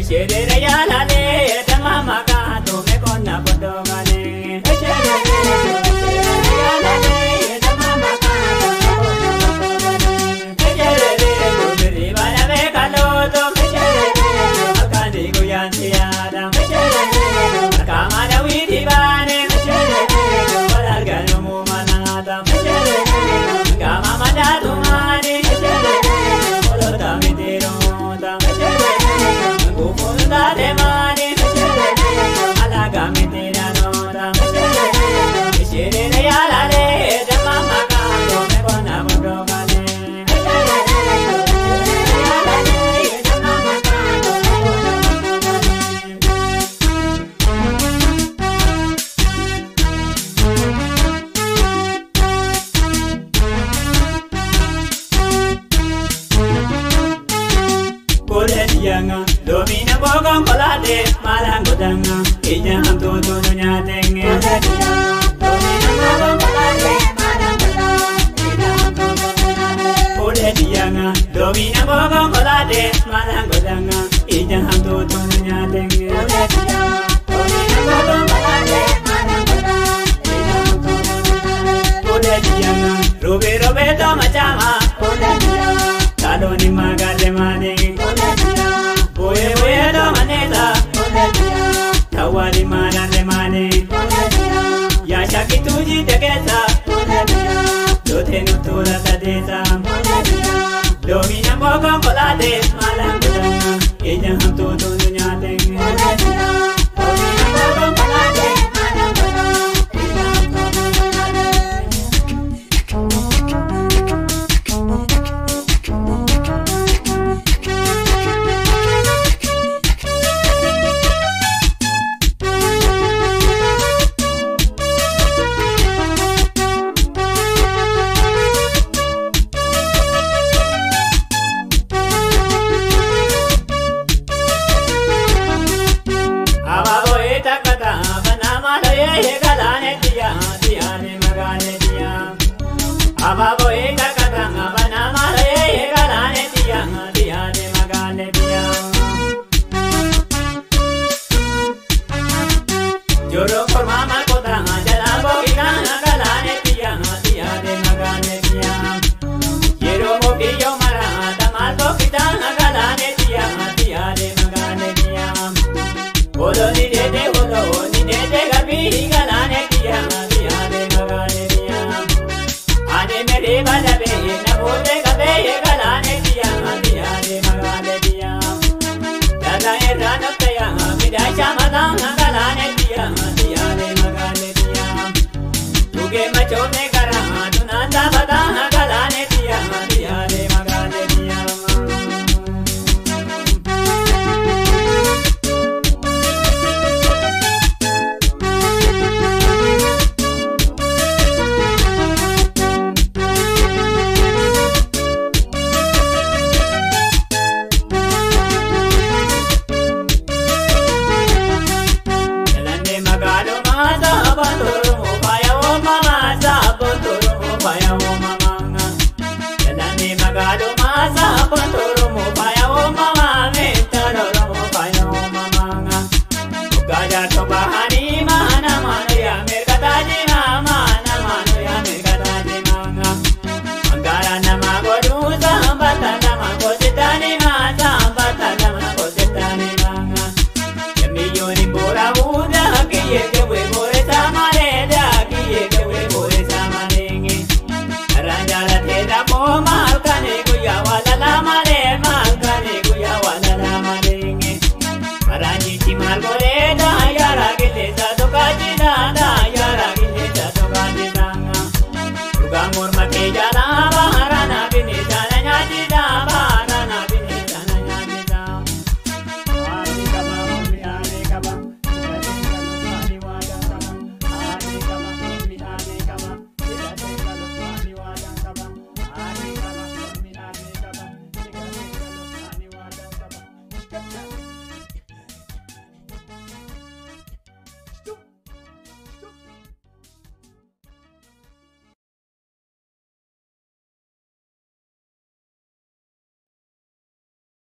Eshereree yaalale dama maka to me konna bodogale. Eshereree yaalale dama maka to me konna bodogale. Eshereree to biri bana me kaloto. Eshereree akani guyanti adam. Eshereree akamada widi bane. Eshereree walargano mumanada. Eshereree kama madatu mani. Eshereree olota mitiro da. Gufunda de mani, alaga mitira nora. Eshereree yaalale dama maka to me konna bodogale. Eshereree yaalale dama maka to me konna bodogale. Kodiyanga domina bogon kolade malangudanga ijam toto nyatenge. Domina bogon kolade malangudanga ijam toto. Kodiyanga domina bogon kolade malangudanga ijam toto nyatenge. Domina bogon kolade malangudanga ijam toto. Kodiyanga robe robe to machama. Kodiyanga kaloni magale mane. Boye boye do maneta, tawali manane mane. Ya shaki tuji tegeta, dote nutura tadeta. Domina bogon kolade malangudanga, ija ham toto dunyate. Domina bogon kolade malangudanga, ija ham